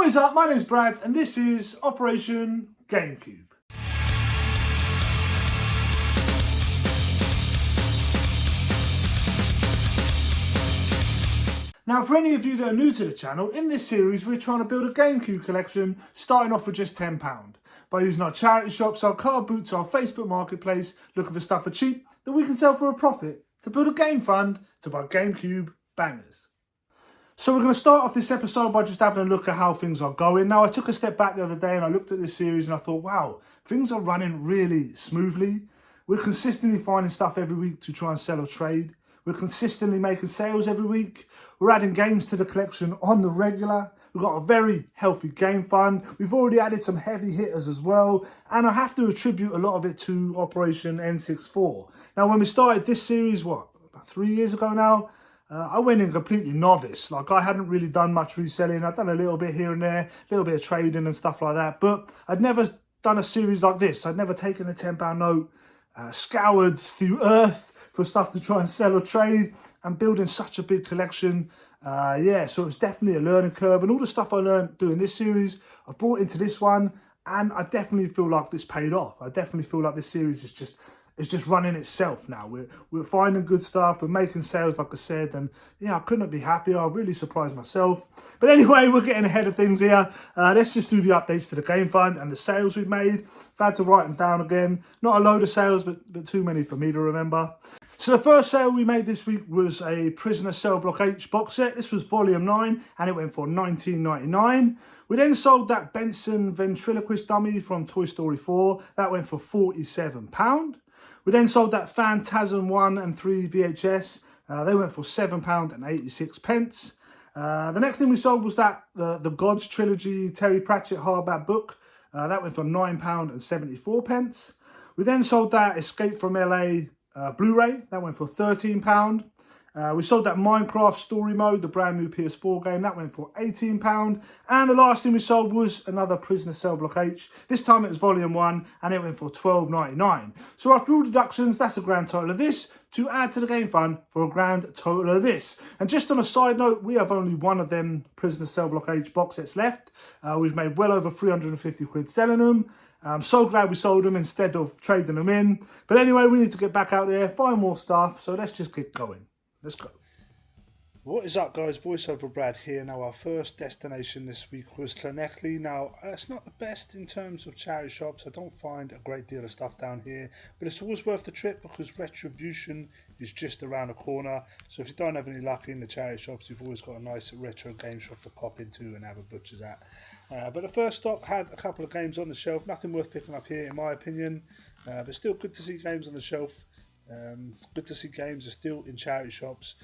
What is up? My name's Brad and this is Operation GameCube. Now, for any of you that are new to the channel, in this series we're trying to build a GameCube collection starting off with just £10. By using our charity shops, our car boots, our Facebook marketplace, looking for stuff for cheap that we can sell for a profit to build a game fund to buy GameCube bangers. So we're going to start off this episode by just having a look at how things are going. Now, I took a step back the other day and I looked at this series and I thought, wow, things are running really smoothly. We're consistently finding stuff every week to try and sell or trade. We're consistently making sales every week. We're adding games to the collection on the regular. We've got a very healthy game fund. We've already added some heavy hitters as well. And I have to attribute a lot of it to Operation N64. Now, when we started this series, about 3 years ago now, I went in completely novice. Like, I hadn't really done much reselling. I'd done a little bit here and there, a little bit of trading and stuff like that. But I'd never done a series like this. I'd never taken a £10 note, scoured through earth for stuff to try and sell or trade, and building such a big collection. So it was definitely a learning curve, and all the stuff I learned doing this series I brought into this one, and I definitely feel like this paid off. I definitely feel like this series is just running itself now. We're finding good stuff, we're making sales, like I said, and yeah, I couldn't be happier. I really surprised myself. But anyway, we're getting ahead of things here. Let's just do the updates to the game fund and the sales we've made. I've had to write them down again. Not a load of sales, but too many for me to remember. So the first sale we made this week was a Prisoner Cell Block H box set. This was volume 9 and it went for $19.99. We then sold that Benson ventriloquist dummy from Toy Story 4. That went for £47. We then sold that Phantasm 1 and 3 VHS. They went for £7.86. The next thing we sold was that the Gods Trilogy Terry Pratchett hardback book. That went for £9.74. We then sold that Escape from LA Blu-ray. That went for £13. We sold that Minecraft Story Mode, the brand new PS4 game. That went for £18. And the last thing we sold was another Prisoner Cell Block H. This time it was volume 1 and it went for £12.99. So after all deductions, that's a grand total of this to add to the game fund for a grand total of this. And just on a side note, we have only one of them Prisoner Cell Block H box sets left. We've made well over 350 quid selling them. I'm so glad we sold them instead of trading them in. But anyway, we need to get back out there, find more stuff. So let's just get going. Let's go. What is up, guys? Voiceover Brad here. Now, our first destination this week was Llanelli. Now, it's not the best in terms of charity shops. I don't find a great deal of stuff down here, but it's always worth the trip because Retribution is just around the corner. So if you don't have any luck in the charity shops, you've always got a nice retro game shop to pop into and have a butcher's at. But the first stop had a couple of games on the shelf. Nothing worth picking up here, in my opinion, but still good to see games on the shelf. It's good to see games are still in charity shops.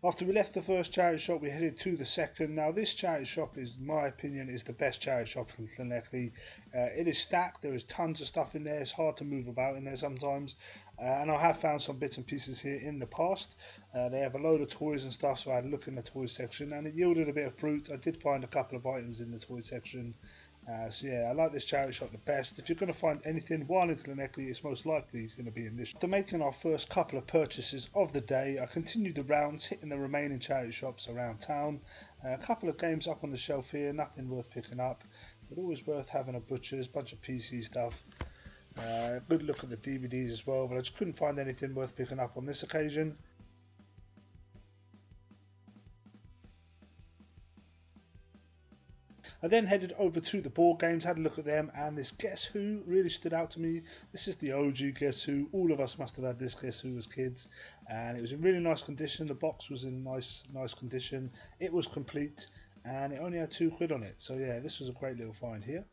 After we left the first charity shop, we headed to the second. Now, this charity shop is, in my opinion, is the best charity shop in Llanelli. It is stacked. There is tons of stuff in there. It's hard to move about in there sometimes. And I have found some bits and pieces here in the past. They have a load of toys and stuff, so I had a look in the toys section, and it yielded a bit of fruit. I did find a couple of items in the toy section. So yeah, I like this charity shop the best. If you're going to find anything while in Llanelli, it's most likely going to be in this. After making our first couple of purchases of the day, I continued the rounds, hitting the remaining charity shops around town. A couple of games up on the shelf here, nothing worth picking up, but always worth having a butcher's, bunch of PC stuff. Good look at the DVDs as well, but I just couldn't find anything worth picking up on this occasion. I then headed over to the board games, had a look at them, and this Guess Who really stood out to me. This is the OG Guess Who. All of us must have had this Guess Who as kids, and it was in really nice condition. The box was in nice condition. It was complete, and it only had £2 on it. So yeah, this was a great little find here.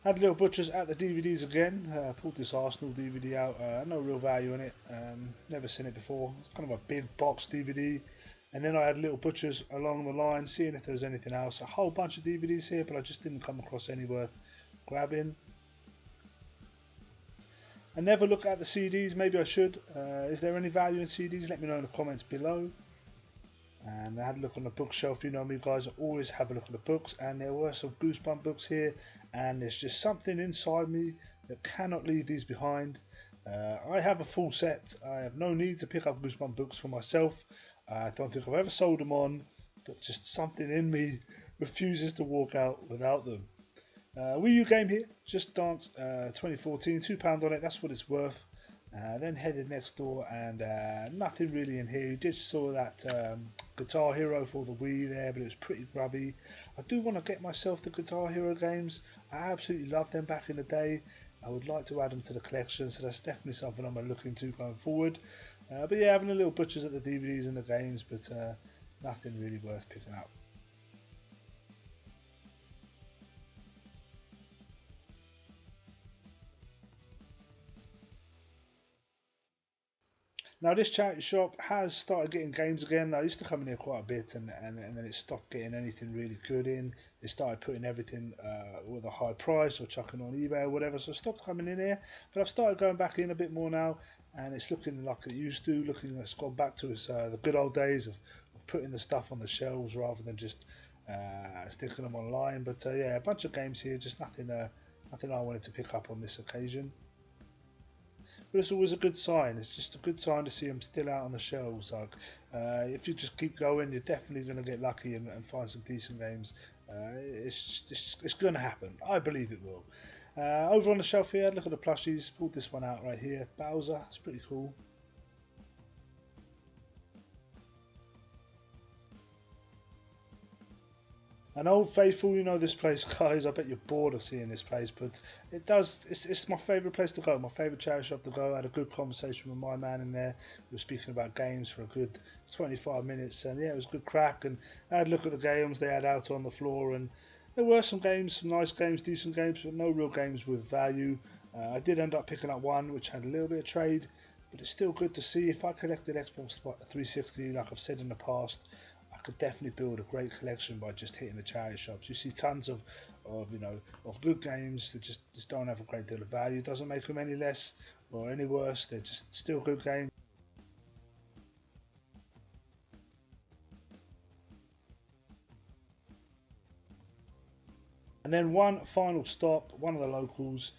Had a little butchers at the DVDs again. Pulled this Arsenal DVD out. No real value in it. Never seen it before. It's kind of a big box DVD. And then I had little butchers along the line, seeing if there was anything else. A whole bunch of DVDs here, but I just didn't come across any worth grabbing. I never look at the CDs. Maybe I should. Is there any value in CDs? Let me know in the comments below. And I had a look on the bookshelf. You know me, guys, I always have a look at the books, and there were some Goosebump books here, and there's just something inside me that cannot leave these behind. I have a full set. I have no need to pick up Goosebump books for myself. I don't think I've ever sold them on, but just something in me refuses to walk out without them. Wii U game here, Just Dance 2014, £2 on it, that's what it's worth. Then headed next door and nothing really in here. You did saw that Guitar Hero for the Wii there, but it was pretty grubby. I do want to get myself the Guitar Hero games. I absolutely loved them back in the day. I would like to add them to the collection, so that's definitely something I'm looking to going forward. But yeah, having a little butchers at the DVDs and the games, but nothing really worth picking up. Now this charity shop has started getting games again. I used to come in here quite a bit, and then it stopped getting anything really good in. They started putting everything with a high price or chucking on eBay or whatever, so I stopped coming in here. But I've started going back in a bit more now, and it's looking like it used to. Looking, it's gone back to its the good old days of putting the stuff on the shelves rather than just sticking them online. But yeah, a bunch of games here, just nothing I wanted to pick up on this occasion. But it's always a good sign. It's just a good sign to see them still out on the shelves. Like, if you just keep going, you're definitely going to get lucky and find some decent games. It's going to happen. I believe it will. Over on the shelf here, look at the plushies. Pulled this one out right here. Bowser. It's pretty cool. And Old Faithful, you know this place, guys. I bet you're bored of seeing this place, but it does. It's my favourite place to go. My favourite charity shop to go. I had a good conversation with my man in there. We were speaking about games for a good 25 minutes, and yeah, it was good crack. And I had a look at the games they had out on the floor, and there were some games, some nice games, decent games, but no real games with value. I did end up picking up one which had a little bit of trade, but it's still good to see. If I collected Xbox 360, like I've said in the past, I could definitely build a great collection by just hitting the charity shops. You see tons of good games that just don't have a great deal of value. It doesn't make them any less or any worse. They're just still good games. And then one final stop, one of the locals.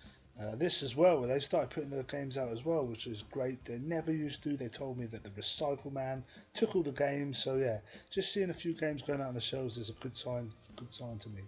This as well, where they started putting their games out as well, which is great. They never used to. They told me that the Recycle Man took all the games. So yeah, just seeing a few games going out on the shelves is a good sign. Good sign to me.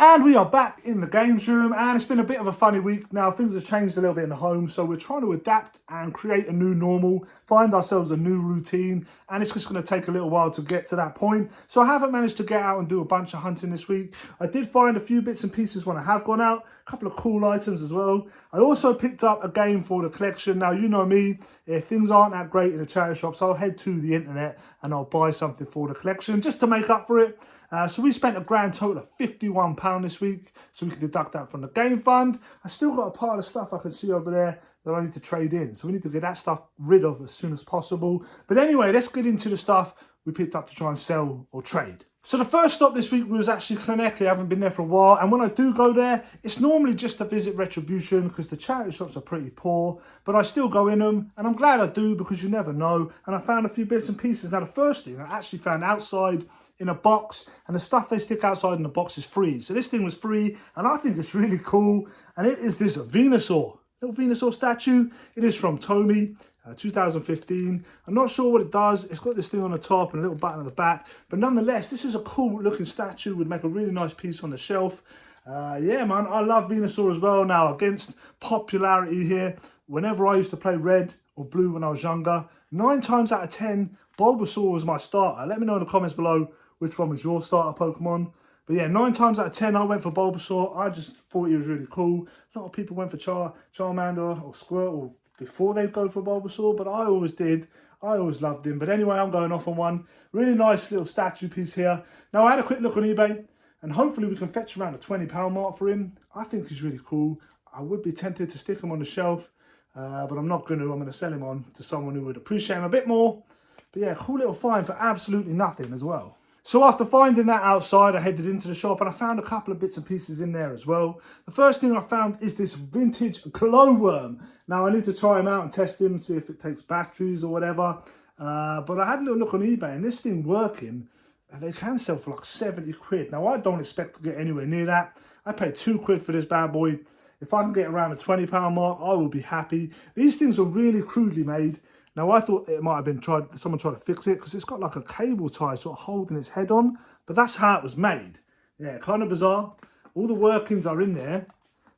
And we are back in the games room, and it's been a bit of a funny week. Now, things have changed a little bit in the home, so we're trying to adapt and create a new normal, find ourselves a new routine, and it's just going to take a little while to get to that point. So I haven't managed to get out and do a bunch of hunting this week. I did find a few bits and pieces when I have gone out, a couple of cool items as well. I also picked up a game for the collection. Now, you know me, if things aren't that great in the charity shops, I'll head to the internet and I'll buy something for the collection just to make up for it. So we spent a grand total of £51 this week, so we can deduct that from the game fund. I still got a pile of stuff I can see over there that I need to trade in, so we need to get that stuff rid of as soon as possible. But anyway, let's get into the stuff we picked up to try and sell or trade. So the first stop this week was actually Llanelli. I haven't been there for a while, and when I do go there, it's normally just to visit Retribution because the charity shops are pretty poor, but I still go in them, and I'm glad I do because you never know. And I found a few bits and pieces. Now the first thing I actually found outside in a box, and the stuff they stick outside in the box is free. So this thing was free, and I think it's really cool, and it is this Venusaur. Little Venusaur statue. It is from Tomy, 2015. I'm not sure what it does. It's got this thing on the top and a little button on the back. But nonetheless, this is a cool looking statue. Would make a really nice piece on the shelf. Yeah, man, I love Venusaur as well. Now, against popularity here, whenever I used to play Red or Blue when I was younger, 9 times out of 10, Bulbasaur was my starter. Let me know in the comments below which one was your starter Pokemon. But yeah, 9 times out of 10, I went for Bulbasaur. I just thought he was really cool. A lot of people went for Charmander or Squirtle before they'd go for Bulbasaur, but I always did. I always loved him. But anyway, I'm going off on one. Really nice little statue piece here. Now, I had a quick look on eBay, and hopefully we can fetch around the £20 mark for him. I think he's really cool. I would be tempted to stick him on the shelf, but I'm not going to. I'm going to sell him on to someone who would appreciate him a bit more. But yeah, cool little find for absolutely nothing as well. So after finding that outside, I headed into the shop and I found a couple of bits and pieces in there as well. The first thing I found is this vintage glowworm. Now I need to try him out and test him, see if it takes batteries or whatever. But I had a little look on eBay, and this thing working, they can sell for like 70 quid. Now I don't expect to get anywhere near that. I paid £2 for this bad boy. If I can get around the £20 mark, I will be happy. These things are really crudely made. Now, I thought it might have been someone tried to fix it because it's got like a cable tie sort of holding its head on, but that's how it was made. Yeah, kind of bizarre. All the workings are in there,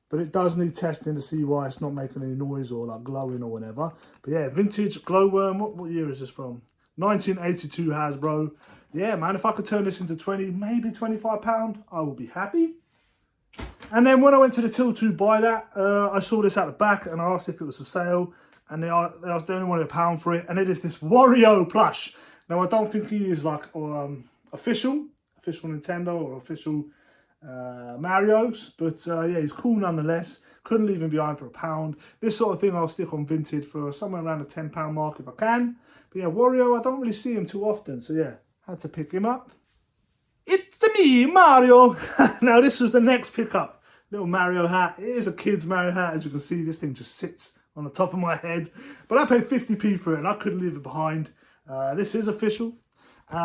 but it does need testing to see why it's not making any noise or like glowing or whatever. But yeah, vintage glowworm. What year is this from? 1982 Hasbro. Yeah, man, if I could turn this into 20, maybe £25, I will be happy. And then when I went to the till to buy that, I saw this at the back and I asked if it was for sale. And they only wanted £1 for it. And it is this Wario plush. Now, I don't think he is like official Nintendo or official Mario's. But yeah, he's cool nonetheless. Couldn't leave him behind for £1. This sort of thing I'll stick on Vinted for somewhere around the £10 mark if I can. But yeah, Wario, I don't really see him too often. So yeah, had to pick him up. It's me, Mario. Now, this was the next pickup. Little Mario hat. It is a kid's Mario hat. As you can see, this thing just sits on the top of my head. But I paid 50p for it and I couldn't leave it behind. This is official.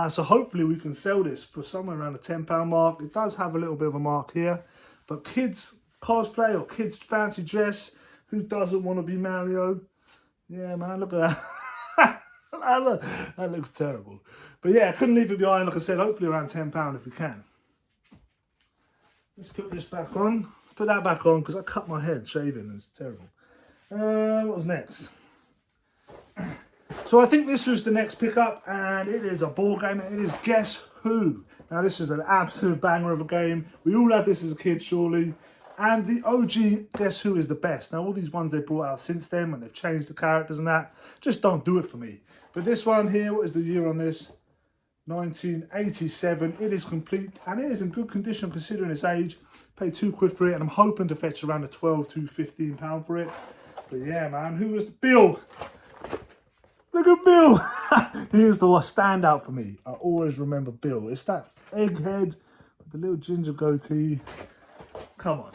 So hopefully we can sell this for somewhere around the £10 mark. It does have a little bit of a mark here. But kids cosplay or kids fancy dress, who doesn't want to be Mario? Yeah, man, look at that. That looks terrible. But yeah, I couldn't leave it behind. Like I said, hopefully around £10 if we can. Let's put this back on. Let's put that back on because I cut my head shaving. It's terrible. What was next? So I think this was the next pickup, and it is a board game. It is Guess Who. Now this is an absolute banger of a game. We all had this as a kid, surely. And the OG Guess Who is the best. Now all these ones they brought out since then, when they've changed the characters and that, just don't do it for me. But this one here, what is the year on this? 1987. It is complete, and it is in good condition considering its age. Paid £2 for it, and I'm hoping to fetch around the £12 to £15 for it. But yeah, man, who was Bill? Look at Bill. He is the standout for me. I always remember Bill. It's that egghead with the little ginger goatee. Come on.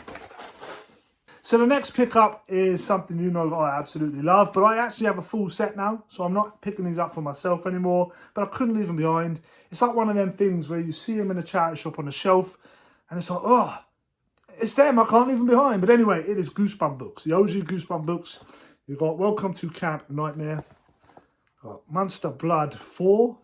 So the next pickup is something you know I absolutely love, but I actually have a full set now, so I'm not picking these up for myself anymore, but I couldn't leave them behind. It's like one of them things where you see them in a charity shop on the shelf, and it's like, oh, it's them, I can't leave them behind. But anyway, it is Goosebump books, the OG Goosebump books. You've got Welcome to Camp Nightmare, got Monster Blood 4,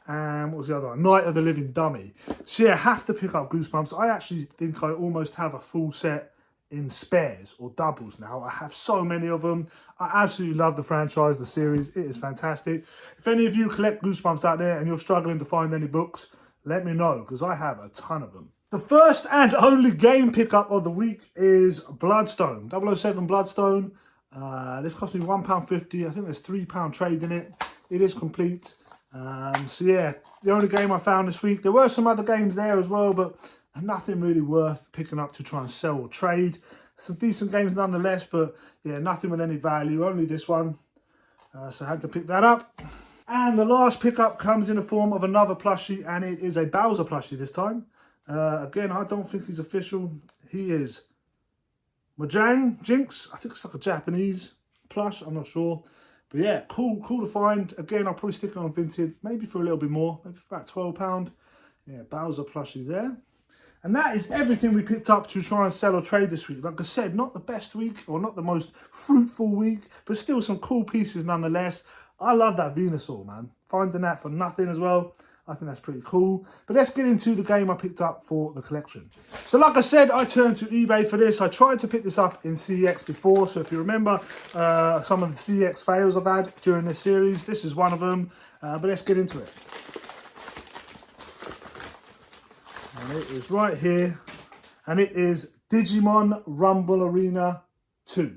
and what was the other one? Night of the Living Dummy. So yeah, I have to pick up Goosebumps. I actually think I almost have a full set in spares or doubles now. I have so many of them. I absolutely love the franchise, the series. It is fantastic. If any of you collect Goosebumps out there and you're struggling to find any books, let me know, because I have a ton of them. The first and only game pickup of the week is Bloodstone, 007 Bloodstone. This cost me £1.50. I think there's £3 trade in it. It is complete. So yeah, the only game I found this week. There were some other games there as well, but nothing really worth picking up to try and sell or trade. Some decent games nonetheless, but yeah, nothing with any value. Only this one. So I had to pick that up. And the last pickup comes in the form of another plushie, and it is a Bowser plushie this time. Again, I don't think he's official. He is Mojang Jinx. I think it's like a Japanese plush. I'm not sure. But yeah, cool to find. Again, I'll probably stick it on Vinted, maybe for a little bit more, maybe for about £12. Yeah, Bowser plushie there. And that is everything we picked up to try and sell or trade this week. Like I said, not the best week or not the most fruitful week, but still some cool pieces nonetheless. I love that Venusaur, man. Finding that for nothing as well. I think that's pretty cool. But let's get into the game I picked up for the collection. So like I said, I turned to eBay for this. I tried to pick this up in CEX before. So if you remember some of the CEX fails I've had during this series, this is one of them. But let's get into it. And it is right here. And it is Digimon Rumble Arena 2.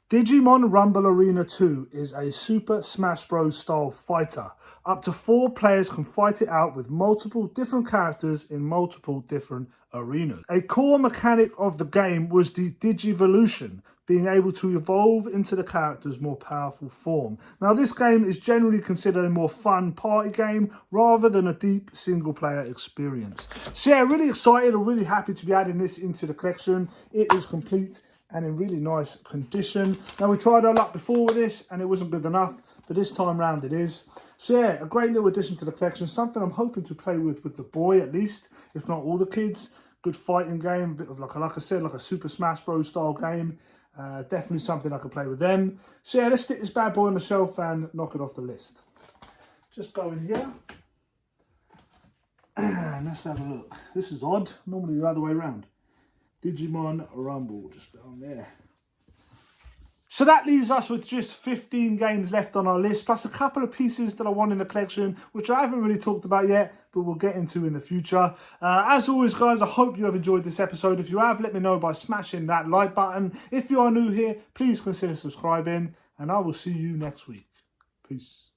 Digimon Rumble Arena 2 is a Super Smash Bros. Style fighter. Up to 4 players can fight it out with multiple different characters in multiple different arenas. A core mechanic of the game was the Digivolution, being able to evolve into the character's more powerful form. Now this game is generally considered a more fun party game rather than a deep single player experience. So yeah, really excited or really happy to be adding this into the collection. It is complete and in really nice condition. Now we tried our luck before with this and it wasn't good enough, but this time round it is. So yeah, a great little addition to the collection, something I'm hoping to play with the boy at least, if not all the kids, good fighting game, a bit of like I said, like a Super Smash Bros style game. Definitely something I could play with them. So yeah, let's stick this bad boy on the shelf and knock it off the list. Just go in here. And let's have a look. This is odd. Normally the other way around. Digimon Rumble, just down there. So that leaves us with just 15 games left on our list, plus a couple of pieces that I want in the collection, which I haven't really talked about yet, but we'll get into in the future. As always, guys, I hope you have enjoyed this episode. If you have, let me know by smashing that like button. If you are new here, please consider subscribing, and I will see you next week. Peace.